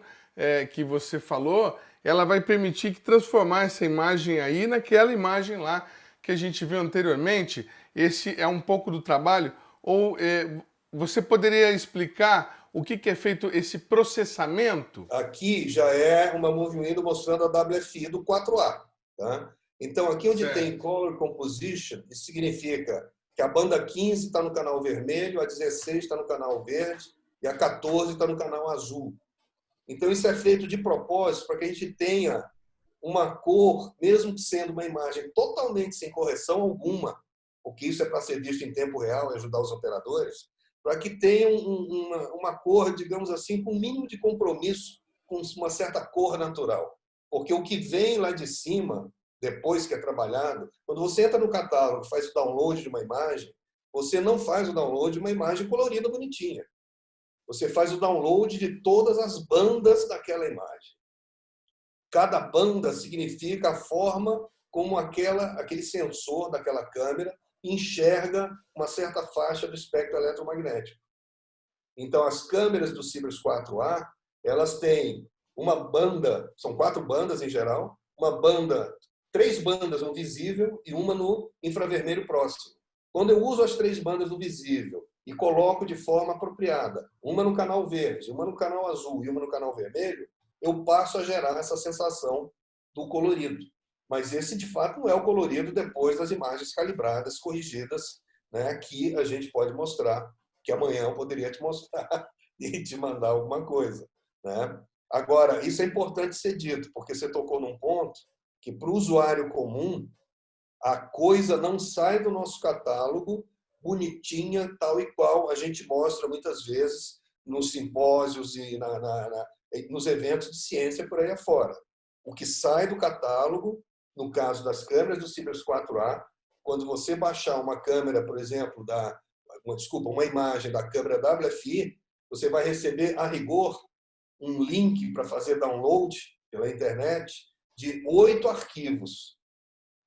[SPEAKER 1] que você falou, ela vai permitir que transformar essa imagem aí naquela imagem lá que a gente viu anteriormente. Esse é um pouco do trabalho. Ou você poderia explicar o que é feito esse processamento?
[SPEAKER 4] Aqui já é uma movie window mostrando a WFI do 4A. Tá? Então, aqui onde tem Color Composition, isso significa que a banda 15 está no canal vermelho, a 16 está no canal verde e a 14 está no canal azul. Então, isso é feito de propósito para que a gente tenha uma cor, mesmo sendo uma imagem totalmente sem correção alguma, porque isso é para ser visto em tempo real e ajudar os operadores, para que tenha uma cor, digamos assim, com um mínimo de compromisso com uma certa cor natural. Porque o que vem lá de cima, depois que é trabalhado, quando você entra no catálogo e faz o download de uma imagem, você não faz o download de uma imagem colorida, bonitinha. Você faz o download de todas as bandas daquela imagem. Cada banda significa a forma como aquele sensor daquela câmera enxerga uma certa faixa do espectro eletromagnético. Então, as câmeras do Sirius 4A, elas têm uma banda, são 4 bandas em geral, uma banda, 3 bandas no visível e uma no infravermelho próximo. Quando eu uso as 3 bandas no visível e coloco de forma apropriada, uma no canal verde, uma no canal azul e uma no canal vermelho, eu passo a gerar essa sensação do colorido. Mas esse, de fato, não é o colorido depois das imagens calibradas, corrigidas, né, que a gente pode mostrar, que amanhã eu poderia te mostrar e te mandar alguma coisa. Né? Agora, isso é importante ser dito, porque você tocou num ponto que, para o usuário comum, a coisa não sai do nosso catálogo bonitinha, tal e qual a gente mostra muitas vezes nos simpósios e nos eventos de ciência por aí afora. O que sai do catálogo, no caso das câmeras do Sirius 4A, quando você baixar uma câmera, por exemplo, uma imagem da câmera WFI, você vai receber, a rigor, um link para fazer download pela internet de 8 arquivos.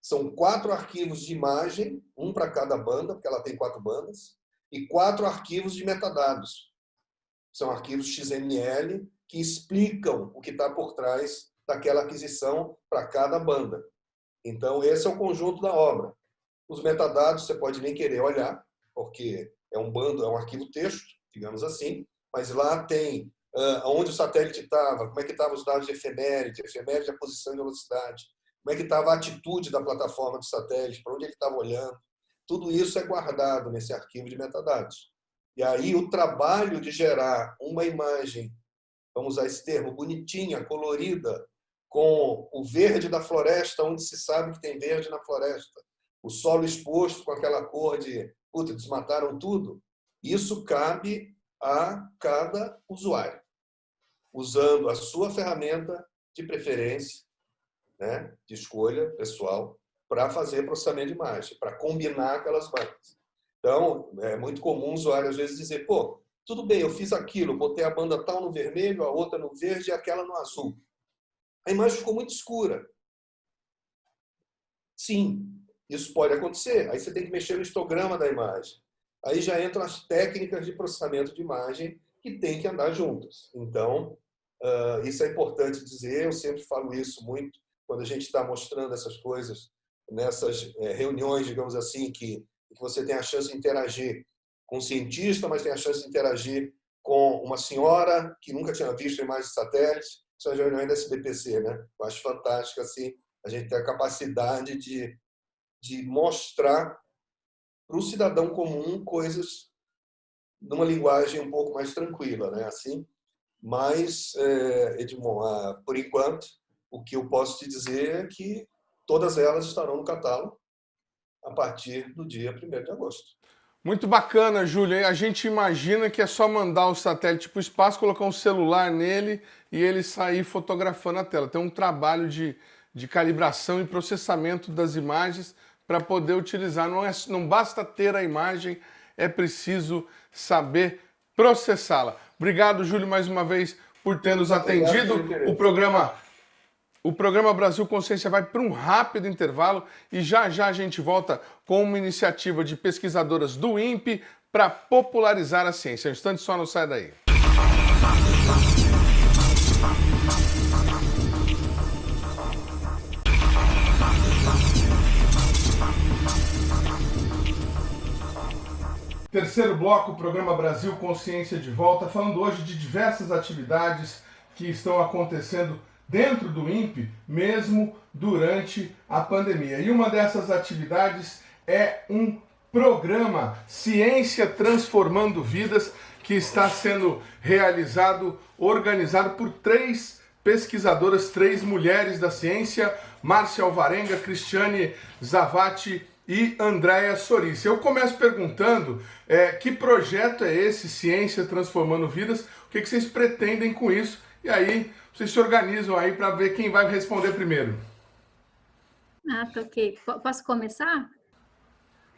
[SPEAKER 4] São 4 arquivos de imagem, um para cada banda, porque ela tem 4 bandas, e 4 arquivos de metadados. São arquivos XML que explicam o que está por trás daquela aquisição para cada banda. Então, esse é o conjunto da obra. Os metadados você pode nem querer olhar, porque é um arquivo texto, digamos assim, mas lá tem onde o satélite estava, como é que estavam os dados de efeméride a posição e velocidade, como é que estava a atitude da plataforma do satélite, para onde ele estava olhando. Tudo isso é guardado nesse arquivo de metadados. E aí o trabalho de gerar uma imagem, vamos usar esse termo, bonitinha, colorida, com o verde da floresta, onde se sabe que tem verde na floresta, o solo exposto com aquela cor de, desmataram tudo, isso cabe a cada usuário, usando a sua ferramenta de preferência, né, de escolha pessoal, para fazer processamento de imagem, para combinar aquelas bandas. Então, é muito comum o usuário, às vezes, dizer, tudo bem, eu fiz aquilo, botei a banda tal no vermelho, a outra no verde e aquela no azul. A imagem ficou muito escura. Sim, isso pode acontecer. Aí você tem que mexer no histograma da imagem. Aí já entram as técnicas de processamento de imagem que têm que andar juntas. Então, isso é importante dizer, eu sempre falo isso muito, quando a gente está mostrando essas coisas nessas reuniões, digamos assim, que você tem a chance de interagir com um cientista, mas tem a chance de interagir com uma senhora que nunca tinha visto imagens de satélites. São as reuniões da SBPC, né? Eu acho fantástico assim, a gente ter a capacidade de mostrar para o cidadão comum coisas numa linguagem um pouco mais tranquila, né? Assim, mas, Edmond, por enquanto, o que eu posso te dizer é que todas elas estarão no catálogo a partir do dia 1º de agosto.
[SPEAKER 1] Muito bacana, Júlio. A gente imagina que é só mandar o satélite para o espaço, colocar um celular nele e ele sair fotografando a tela. Tem um trabalho de calibração e processamento das imagens para poder utilizar. Não basta ter a imagem, é preciso saber processá-la. Obrigado, Júlio, mais uma vez por ter nos atendido. O programa Brasil Consciência vai para um rápido intervalo e já a gente volta com uma iniciativa de pesquisadoras do INPE para popularizar a ciência. Um instante só, não sai daí. Terceiro bloco, programa Brasil Consciência de volta, falando hoje de diversas atividades que estão acontecendo dentro do INPE, mesmo durante a pandemia. E uma dessas atividades é um programa Ciência Transformando Vidas, que está sendo organizado por 3 pesquisadoras, 3 mulheres da ciência, Márcia Alvarenga, Cristiane Zavati e Andréia Soris. Eu começo perguntando que projeto é esse, Ciência Transformando Vidas, o que vocês pretendem com isso? E aí, vocês se organizam aí para ver quem vai responder primeiro.
[SPEAKER 5] Tá ok. Posso começar?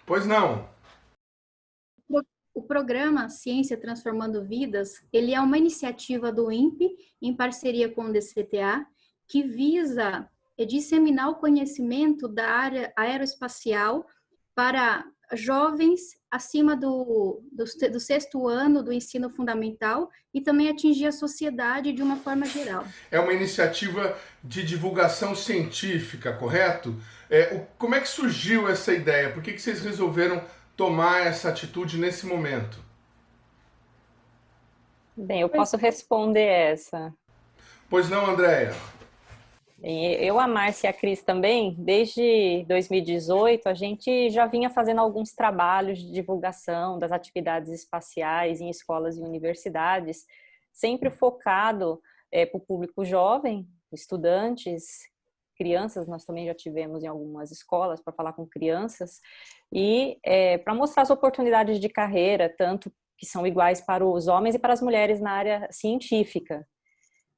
[SPEAKER 1] Pois não.
[SPEAKER 5] O programa Ciência Transformando Vidas, ele é uma iniciativa do INPE, em parceria com o DCTA, que visa disseminar o conhecimento da área aeroespacial para jovens acima do 6º ano do ensino fundamental e também atingir a sociedade de uma forma geral.
[SPEAKER 1] É uma iniciativa de divulgação científica, correto? Como é que surgiu essa ideia? Por que vocês resolveram tomar essa atitude nesse momento?
[SPEAKER 6] Bem, eu posso responder essa.
[SPEAKER 1] Pois não, Andréia?
[SPEAKER 6] Eu, a Márcia e a Cris também, desde 2018, a gente já vinha fazendo alguns trabalhos de divulgação das atividades espaciais em escolas e universidades, sempre focado para o público jovem, estudantes, crianças. Nós também já tivemos em algumas escolas para falar com crianças, e para mostrar as oportunidades de carreira, tanto que são iguais para os homens e para as mulheres na área científica.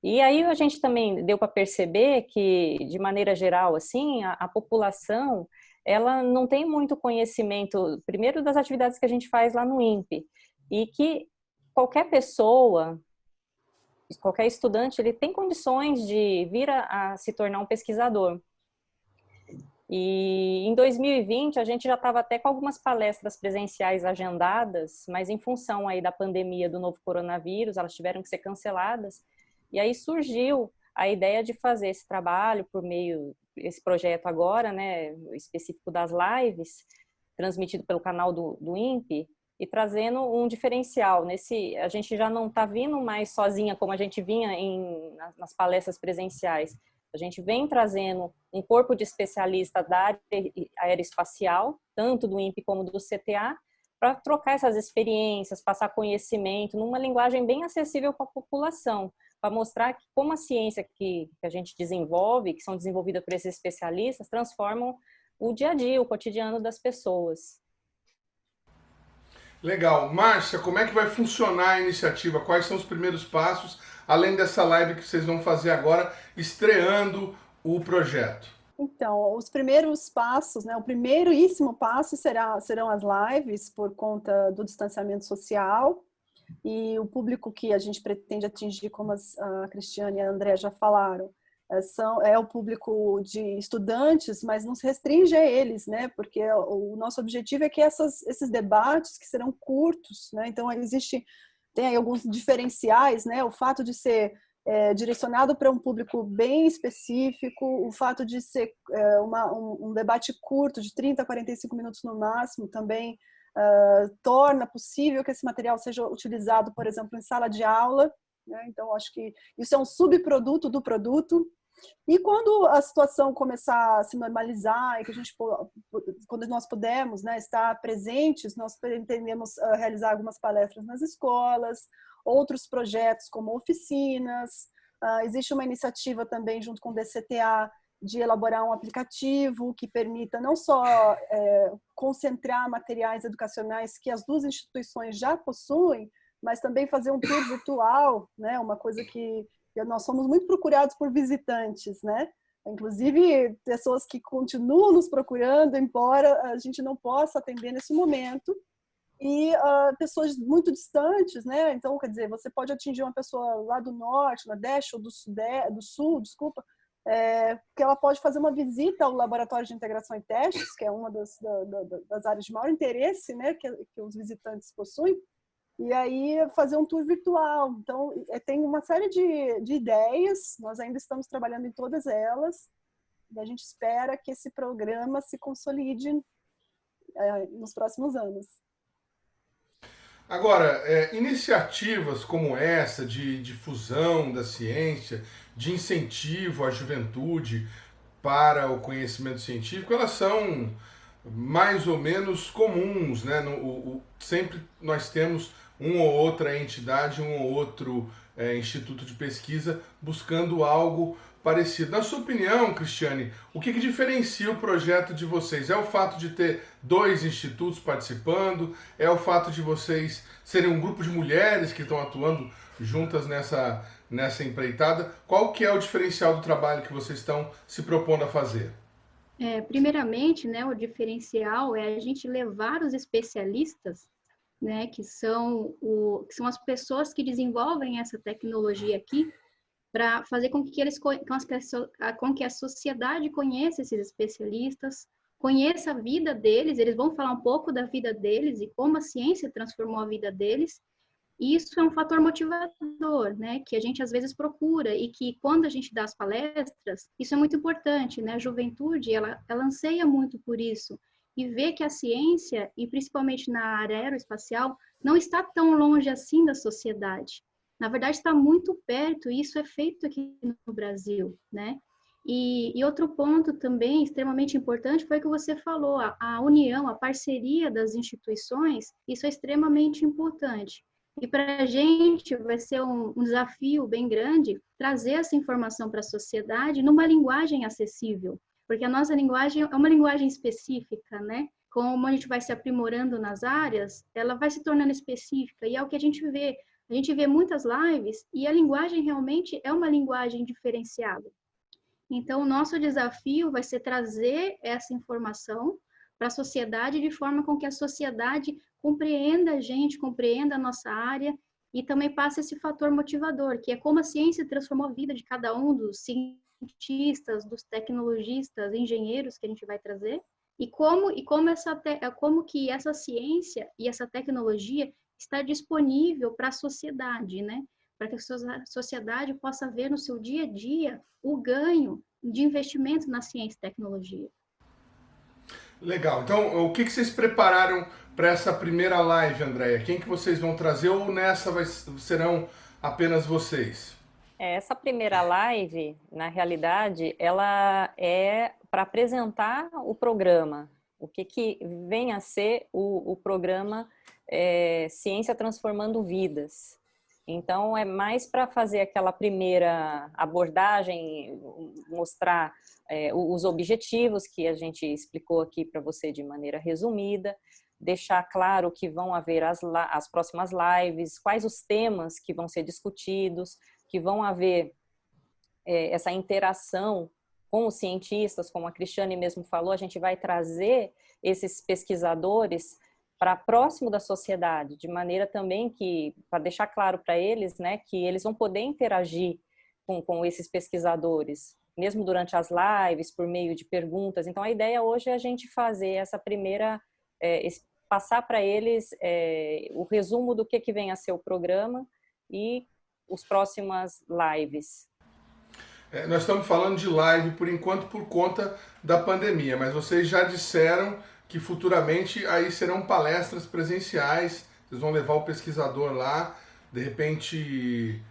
[SPEAKER 6] E aí a gente também deu para perceber que, de maneira geral, assim, a população, ela não tem muito conhecimento, primeiro, das atividades que a gente faz lá no INPE, e que qualquer pessoa, qualquer estudante, ele tem condições de vir a se tornar um pesquisador. E em 2020 a gente já estava até com algumas palestras presenciais agendadas, mas em função aí da pandemia do novo coronavírus, elas tiveram que ser canceladas. E aí surgiu a ideia de fazer esse trabalho por meio desse projeto agora, né, específico das lives, transmitido pelo canal do INPE, e trazendo um diferencial. A gente já não está vindo mais sozinha como a gente vinha nas palestras presenciais. A gente vem trazendo um corpo de especialistas da área aeroespacial, tanto do INPE como do CTA, para trocar essas experiências, passar conhecimento numa linguagem bem acessível para a população, para mostrar que como a ciência que a gente desenvolve, que são desenvolvidas por esses especialistas, transformam o dia a dia, o cotidiano das pessoas.
[SPEAKER 1] Legal. Márcia, como é que vai funcionar a iniciativa? Quais são os primeiros passos, além dessa live que vocês vão fazer agora, estreando o projeto?
[SPEAKER 7] Então, os primeiros passos, né, o primeiríssimo passo serão as lives, por conta do distanciamento social, e o público que a gente pretende atingir, como a Cristiane e a André já falaram, é o público de estudantes, mas não se restringe a eles, né? Porque o nosso objetivo é que esses debates, que serão curtos, né? Então, tem aí alguns diferenciais, né? O fato de ser direcionado para um público bem específico. O fato de ser um debate curto, de 30 a 45 minutos no máximo, também torna possível que esse material seja utilizado, por exemplo, em sala de aula, né? Então, acho que isso é um subproduto do produto. E quando a situação começar a se normalizar e que quando nós pudermos, né, estar presentes, nós pretendemos realizar algumas palestras nas escolas, outros projetos como oficinas. Existe uma iniciativa também junto com o DCTA de elaborar um aplicativo que permita não só concentrar materiais educacionais que as duas instituições já possuem, mas também fazer um tour virtual, né? Uma coisa que nós somos muito procurados por visitantes, né? Inclusive pessoas que continuam nos procurando, embora a gente não possa atender nesse momento, e pessoas muito distantes, né? Então, quer dizer, você pode atingir uma pessoa lá do norte, nordeste ou do sul, desculpa, que ela pode fazer uma visita ao laboratório de integração e testes, que é uma das áreas de maior interesse, né, que os visitantes possuem, e aí fazer um tour virtual. Então, tem uma série de ideias, nós ainda estamos trabalhando em todas elas, e a gente espera que esse programa se consolide nos próximos anos.
[SPEAKER 1] Agora, iniciativas como essa de difusão da ciência, de incentivo à juventude para o conhecimento científico, elas são mais ou menos comuns, né? Sempre nós temos uma ou outra entidade, um ou outro instituto de pesquisa buscando algo parecido. Na sua opinião, Cristiane, o que diferencia o projeto de vocês? É o fato de ter 2 institutos participando? É o fato de vocês serem um grupo de mulheres que estão atuando juntas nessa empreitada? Qual que é o diferencial do trabalho que vocês estão se propondo a fazer?
[SPEAKER 5] Primeiramente, né, o diferencial é a gente levar os especialistas, né, que são as pessoas que desenvolvem essa tecnologia aqui, para fazer com que a sociedade conheça esses especialistas, conheça a vida deles, eles vão falar um pouco da vida deles e como a ciência transformou a vida deles. E isso é um fator motivador, né, que a gente às vezes procura e que quando a gente dá as palestras, isso é muito importante, né, a juventude, ela anseia muito por isso e vê que a ciência, e principalmente na área aeroespacial, não está tão longe assim da sociedade. Na verdade, está muito perto, e isso é feito aqui no Brasil, né? E outro ponto também extremamente importante foi o que você falou, a união, a parceria das instituições, isso é extremamente importante. E para a gente vai ser um desafio bem grande trazer essa informação para a sociedade numa linguagem acessível, porque a nossa linguagem é uma linguagem específica, né? Como a gente vai se aprimorando nas áreas, ela vai se tornando específica, e é o que a gente vê. A gente vê muitas lives e a linguagem realmente é uma linguagem diferenciada. Então, o nosso desafio vai ser trazer essa informação para a sociedade de forma com que a sociedade compreenda a gente, compreenda a nossa área e também passe esse fator motivador, que é como a ciência transformou a vida de cada um dos cientistas, dos tecnologistas, engenheiros que a gente vai trazer, e como que essa ciência e essa tecnologia está disponível para a sociedade, né? Para que a sociedade possa ver no seu dia a dia o ganho de investimento na ciência e tecnologia.
[SPEAKER 1] Legal. Então, o que vocês prepararam para essa primeira live, Andréia? Quem que vocês vão trazer ou serão apenas vocês?
[SPEAKER 6] Essa primeira live, na realidade, ela é para apresentar o programa, o que vem a ser o programa Ciência Transformando Vidas. Então, é mais para fazer aquela primeira abordagem, mostrar os objetivos que a gente explicou aqui para você de maneira resumida, deixar claro que vão haver as próximas lives, quais os temas que vão ser discutidos, que vão haver essa interação com os cientistas, como a Cristiane mesmo falou, a gente vai trazer esses pesquisadores para próximo da sociedade, de maneira também que, para deixar claro para eles, né, que eles vão poder interagir com esses pesquisadores, mesmo durante as lives, por meio de perguntas. Então, a ideia hoje é a gente fazer essa primeira, passar para eles o resumo do que vem a ser o programa e as próximas lives?
[SPEAKER 1] Nós estamos falando de live por enquanto por conta da pandemia, mas vocês já disseram que futuramente aí serão palestras presenciais, vocês vão levar o pesquisador lá, de repente,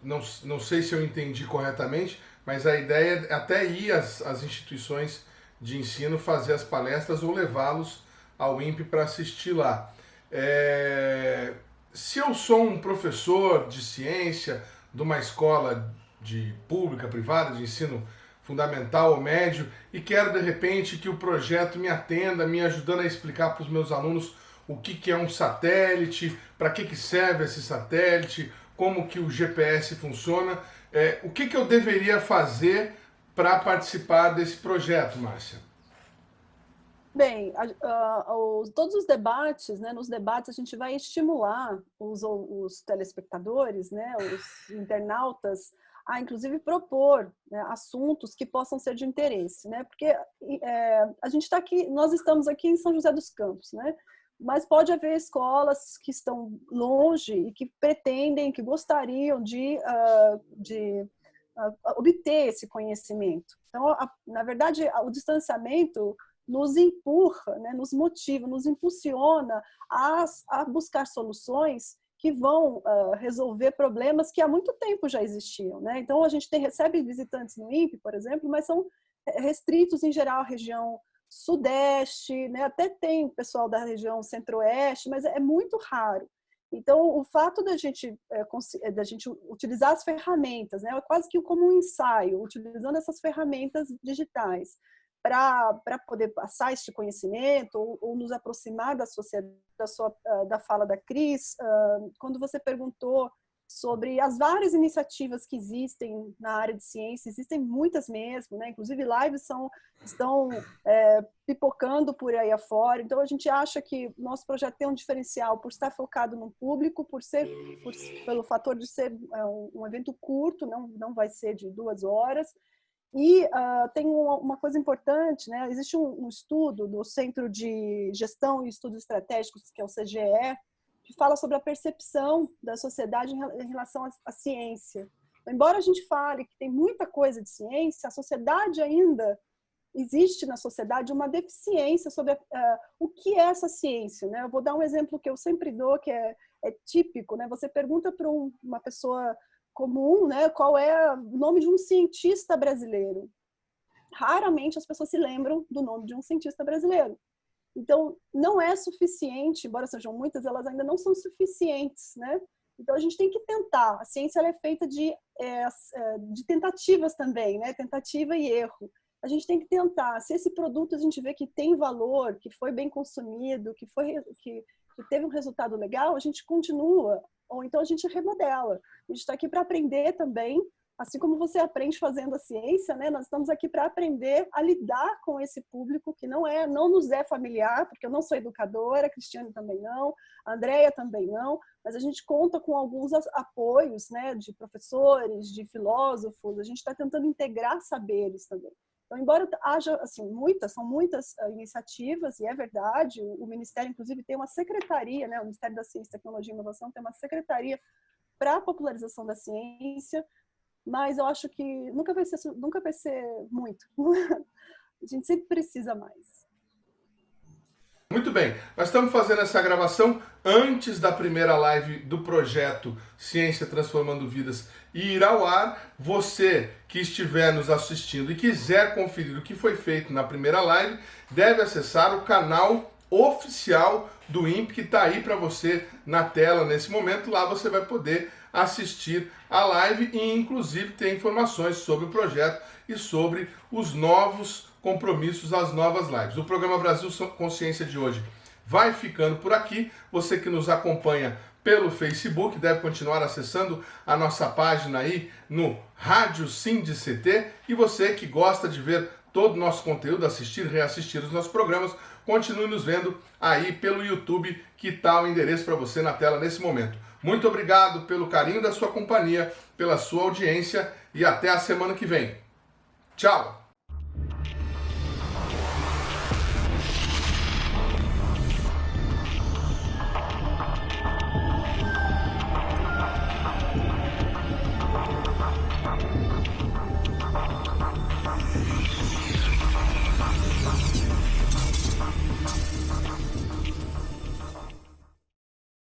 [SPEAKER 1] não sei se eu entendi corretamente, mas a ideia é até ir às instituições de ensino fazer as palestras ou levá-los ao INPE para assistir lá. Se eu sou um professor de ciência de uma escola pública, privada, de ensino fundamental ou médio, e quero de repente que o projeto me atenda, me ajudando a explicar para os meus alunos o que é um satélite, para que serve esse satélite, como que o GPS funciona, o que eu deveria fazer para participar desse projeto, Márcia?
[SPEAKER 7] Bem, todos os debates, né, nos debates a gente vai estimular os telespectadores, né, os internautas, a inclusive propor, né, assuntos que possam ser de interesse, né, porque a gente está aqui, nós estamos aqui em São José dos Campos, né, mas pode haver escolas que estão longe e que pretendem, que gostariam de obter esse conhecimento. Então, na verdade, o distanciamento nos empurra, né, nos motiva, nos impulsiona a buscar soluções que vão resolver problemas que há muito tempo já existiam, né? Então, a gente recebe visitantes no INPE, por exemplo, mas são restritos, em geral, à região sudeste, né? Até tem pessoal da região centro-oeste, mas é muito raro. Então, o fato da gente utilizar as ferramentas, né? É quase que como um ensaio, utilizando essas ferramentas digitais, para poder passar este conhecimento ou nos aproximar da sociedade, da fala da Cris, quando você perguntou sobre as várias iniciativas que existem na área de ciência, existem muitas mesmo, né? Inclusive lives estão pipocando por aí afora, então a gente acha que o nosso projeto tem um diferencial por estar focado no público, pelo fator de ser um evento curto, não vai ser de 2 horas. E tem uma coisa importante, né? Existe um estudo do Centro de Gestão e Estudos Estratégicos, que é o CGE, que fala sobre a percepção da sociedade em relação à ciência. Embora a gente fale que tem muita coisa de ciência, a sociedade ainda existe na sociedade uma deficiência sobre o que é essa ciência, né? Eu vou dar um exemplo que eu sempre dou, que é típico, né? Você pergunta para uma pessoa comum, né, qual é o nome de um cientista brasileiro. Raramente as pessoas se lembram do nome de um cientista brasileiro. Então, não é suficiente, embora sejam muitas, elas ainda não são suficientes, né? Então, a gente tem que tentar. A ciência ela é feita de tentativas também, né? Tentativa e erro. A gente tem que tentar. Se esse produto a gente vê que tem valor, que foi bem consumido, que teve um resultado legal, a gente continua. Ou então a gente remodela. A gente está aqui para aprender também, assim como você aprende fazendo a ciência, né? Nós estamos aqui para aprender a lidar com esse público que não nos é familiar, porque eu não sou educadora, a Cristiane também não, a Andréia também não, mas a gente conta com alguns apoios, né, de professores, de filósofos, a gente está tentando integrar saberes também. Então, embora haja, assim, são muitas iniciativas, e é verdade, o Ministério, inclusive, tem uma secretaria, né, o Ministério da Ciência, Tecnologia e Inovação tem uma secretaria para a popularização da ciência, mas eu acho que nunca vai ser muito. A gente sempre precisa mais.
[SPEAKER 1] Muito bem, nós estamos fazendo essa gravação antes da primeira live do projeto Ciência Transformando Vidas ir ao ar. Você que estiver nos assistindo e quiser conferir o que foi feito na primeira live, deve acessar o canal oficial do INPE, que está aí para você na tela nesse momento. Lá você vai poder assistir a live e inclusive ter informações sobre o projeto e sobre os novos compromissos, as novas lives. O programa Brasil Consciência de hoje vai ficando por aqui. Você que nos acompanha pelo Facebook deve continuar acessando a nossa página aí no Rádio SINDI-CT, e você que gosta de ver todo o nosso conteúdo, assistir, reassistir os nossos programas, continue nos vendo aí pelo YouTube, que está o endereço para você na tela nesse momento. Muito obrigado pelo carinho da sua companhia, pela sua audiência, e até a semana que vem. Tchau!